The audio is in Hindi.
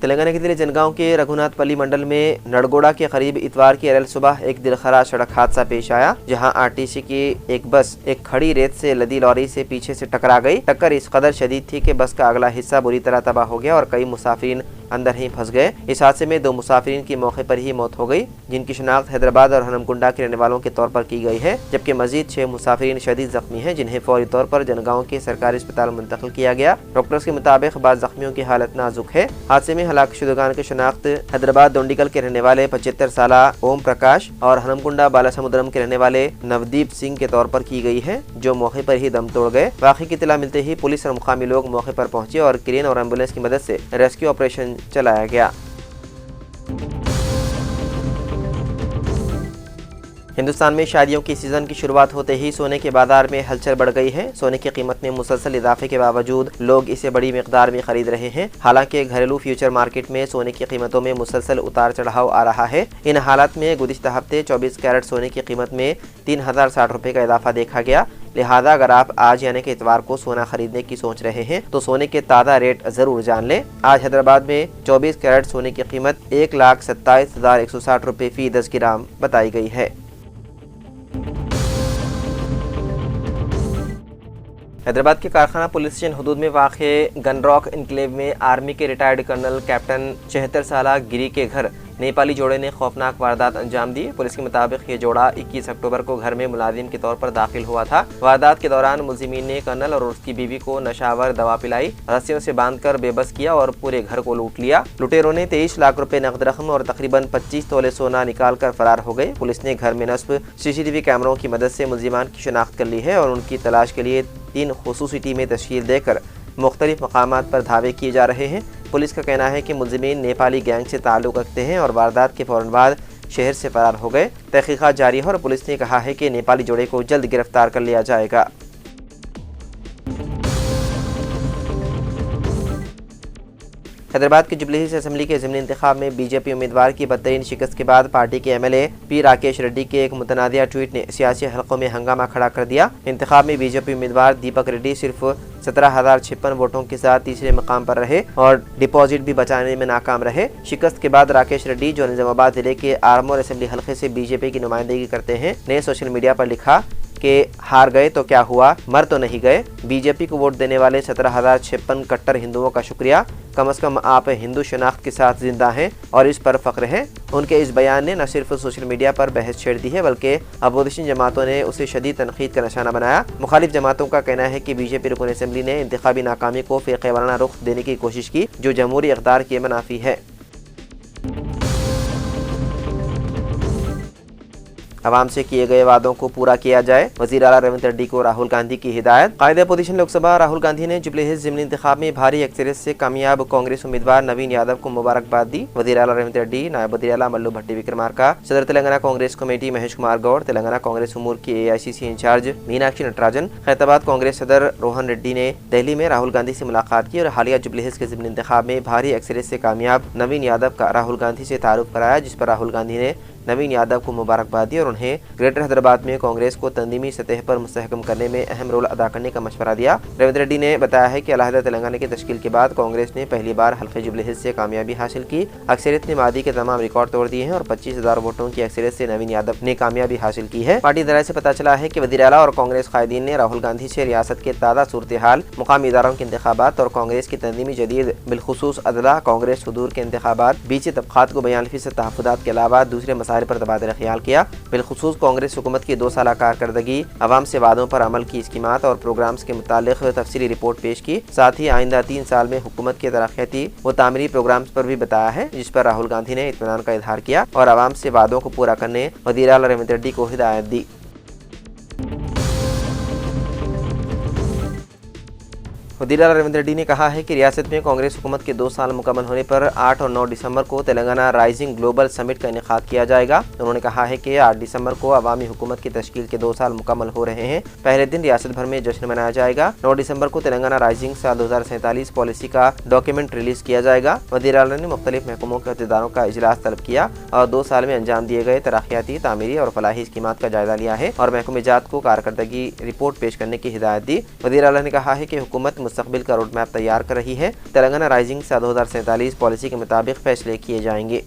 तेलंगाना के जिले जनगांव के रघुनाथपल्ली मंडल में नड़गोड़ा के करीब इतवार की अरल सुबह एक दिलखरा सड़क हादसा पेश आया, जहां आरटीसी की एक बस एक खड़ी रेत से लदी लॉरी से पीछे से टकरा गई। टक्कर इस कदर शदीद थी कि बस का अगला हिस्सा बुरी तरह तबाह हो गया और कई मुसाफिरीन अंदर ही फंस गए। इस हादसे में 2 मुसाफिरीन की मौके पर ही मौत हो गई, जिनकी शिनाख्त हैदराबाद और हनमकुंडा के रहने वालों के तौर पर की गई है, जबकि मजीद 6 मुसाफिरीन शदीद जख्मी हैं, जिन्हें फौरी तौर पर जनगांव के सरकारी अस्पताल मुंतकिल किया गया। डॉक्टर्स के मुताबिक बाद जख्मियों की हालत नाजुक है। हादसे में हलाक शुदगान की शिनाख्त हैदराबाद दोंडीगल के रहने वाले 75 साल ओम प्रकाश और हनमकुंडा बालासमुद्रम के रहने वाले नवदीप सिंह के तौर पर की गई है, जो मौके पर ही दम तोड़ गए। वाक़ई की इत्तला मिलते ही पुलिस और मुकामी लोग मौके पर पहुंचे और क्रेन और एम्बुलेंस की मदद से रेस्क्यू ऑपरेशन चलाया गया। हिंदुस्तान में शादियों की सीजन की शुरुआत होते ही सोने के बाजार में हलचल बढ़ गई है। सोने की कीमत में मुसलसल इजाफे के बावजूद लोग इसे बड़ी मिकदार में खरीद रहे हैं। हालांकि घरेलू फ्यूचर मार्केट में सोने की कीमतों में मुसलसल उतार चढ़ाव आ रहा है। इन हालात में गुज़िश्ता हफ्ते 24 कैरेट सोने की कीमत में 3060 रुपये का इजाफा देखा गया। लिहाजा अगर आप आज यानी कि इतवार को सोना खरीदने की सोच रहे हैं तो सोने के ताज़ा रेट जरूर जान लें। आज हैदराबाद में 24 कैरेट सोने की कीमत 1,27,160 रुपये फी 10 ग्राम बताई गई है। हैदराबाद के कारखाना पुलिस स्टेशन हदूद में वाक़े गनरॉक इनक्लेव में आर्मी के रिटायर्ड कर्नल कैप्टन 76 साल गिरी के घर नेपाली जोड़े ने खौफनाक वारदात अंजाम दी। पुलिस के मुताबिक ये जोड़ा 21 अक्टूबर को घर में मुलाजिम के तौर पर दाखिल हुआ था। वारदात के दौरान मुलजिमीन ने कर्नल और उसकी बीवी को नशावर दवा पिलाई, रस्सियों से बांधकर बेबस किया और पूरे घर को लूट लिया। लुटेरों ने 23 लाख रुपए नकद रकम और तकरीबन 25 तोले सोना निकाल कर फरार हो गए। पुलिस ने घर में नस्ब CCTV कैमरों की मदद से मुलजिमान की शिनाख्त कर ली है और उनकी तलाश के लिए 3 खुसूसी टीमें तश्कील देकर मुख्तलिफ मकामात पर धावे किए जा रहे हैं। पुलिस का कहना है कि मुलजिमीन नेपाली गैंग से ताल्लुक़ रखते हैं और वारदात के फौरन बाद शहर से फरार हो गए। तहकीकात जारी है और पुलिस ने कहा है कि नेपाली जोड़े को जल्द गिरफ्तार कर लिया जाएगा। हैदराबाद के जुबली हिल्स असेंबली के ज़िमनी इंतखाब में बीजेपी उम्मीदवार की बदतरीन शिकस्त के बाद पार्टी के MLA पी राकेश रेड्डी के एक मुतनाज़िया ट्वीट ने सियासी हलकों में हंगामा खड़ा कर दिया। इंतखाब में बीजेपी उम्मीदवार दीपक रेड्डी सिर्फ 17,056 वोटों के साथ तीसरे मकाम पर रहे और डिपॉजिट भी बचाने में नाकाम रहे। शिकस्त के बाद राकेश रेड्डी, जो निजामाबाद जिले के आरमोर असेंबली हलके से बीजेपी की नुमाइंदगी करते हैं, ने सोशल मीडिया पर लिखा कि हार गए तो क्या हुआ, मर तो नहीं गए। बीजेपी को वोट देने वाले 17,056 कट्टर हिंदुओं का शुक्रिया। कम से कम आप हिंदू शनाख्त के साथ जिंदा हैं और इस पर फख्र है। उनके इस बयान ने न सिर्फ सोशल मीडिया पर बहस छेड़ दी है, बल्कि अपोजिशन जमातों ने उसे शदीद तनकीद का निशाना बनाया। मुखालिफ जमातों का कहना है कि बीजेपी रुकन असेंबली ने इंतखाबी नाकामी को फ़िरक़े वाराना रुख देने की कोशिश की, जो जमहूरी इक़्तिदार के मुनाफी है। अवाम से किए गए वादों को पूरा किया जाए, वज़ीर आला रेवंत रेड्डी को राहुल गांधी की हिदायत। कायद अपोजिशन लोकसभा राहुल गांधी ने जुबली हिल्स ज़िमनी इंतखाब में भारी अक्सरियत से कामयाब कांग्रेस उम्मीदवार नवीन यादव को मुबारकबाद दी। वज़ीर आला रेवंत रेड्डी, नायब वज़ीर आला मल्लू भट्टी विक्रमार्का, सदर तेलंगाना कांग्रेस कमेटी महेश कुमार गौड़, तेलंगाना कांग्रेस उमूर की AICC इंचार्ज मीनाक्षी नटराजन, खैरताबाद कांग्रेस सदर रोहन रेड्डी ने दिल्ली में राहुल गांधी से मुलाकात की और हालिया जुबली हिल्स के ज़िमनी इंतखाब में भारी अक्सरियत से कामयाब नवीन यादव का राहुल गांधी से तारुफ कराया, जिस पर राहुल गांधी ने नवीन यादव को मुबारकबाद दी और उन्हें ग्रेटर हैदराबाद में कांग्रेस को तंजीमी सतह पर मुस्तहकम करने में अहम रोल अदा करने का मशवरा दिया। रेवंत रेड्डी ने बताया है कि अलहदा तेलंगाना की तश्कील के बाद कांग्रेस ने पहली बार हल्के जुबली हिल्स से कामयाबी हासिल की। अक्सरियत ने मादी के तमाम रिकॉर्ड तोड़ दिए हैं और 25,000 वोटों की अक्सरियत से नवीन यादव ने कामयाबी हासिल की है। पार्टी दराज से पता चला है कि वज़ीर आला और कांग्रेस कायदीन ने राहुल गांधी से रियासत के ताज़ा सूरत हाल, मुकामी इदारों के इंतखाबात और कांग्रेस की तंजीमी जदीद बिलखुसूस अदला कांग्रेस हुदूर के इंतखाबात, बीच तबक़ात को 42% तहफ़्फ़ुज़ात के अलावा दूसरे मसाइल पर तबादला ख्याल किया। बिलखुसूस कांग्रेस हुकूमत की 2 साल कारकर्दगी, अवाम से वादों पर अमल की स्कीमात और प्रोग्राम्स के मुतालिक तफसीली रिपोर्ट पेश की। साथ ही आइंदा 3 साल में हुकूमत के तरक्याती व तामीरी प्रोग्राम्स पर भी बताया है, जिस पर राहुल गांधी ने इत्मीनान का इजहार किया और अवाम से वादों को पूरा करने वज़ीर आला रेवंत रेड्डी को हिदायत दी। वज़ीर आला रेवंत रेड्डी ने कहा है कि रियासत में कांग्रेस हुकूमत के 2 साल मुकम्मल होने पर 8 और 9 दिसंबर को तेलंगाना राइजिंग ग्लोबल समिट का इनेकाद किया जाएगा। उन्होंने कहा है कि 8 दिसंबर को अवामी हुकूमत की तश्कील के 2 साल मुकम्मल हो रहे हैं। पहले दिन रियासत भर में जश्न मनाया जाएगा। 9 दिसंबर को तेलंगाना राइजिंग साल 2047 पॉलिसी का डॉक्यूमेंट रिलीज किया जाएगा। वज़ीर आला ने मुख्तलिफ महकमों के अहदेदारों का इजलास तलब किया और 2 साल में अंजाम दिए गए तरक्याती, तामीरी और फलाही स्कीमात का जायजा लिया है और महकमे जात को कारकर्दगी रिपोर्ट पेश करने की हिदायत दी। वज़ीर आला ने कहा है कि हुकूमत मुस्तकबिल का रोड मैप तैयार कर रही है। तेलंगाना राइजिंग साल 2047 पॉलिसी के मुताबिक फैसले किए जाएंगे।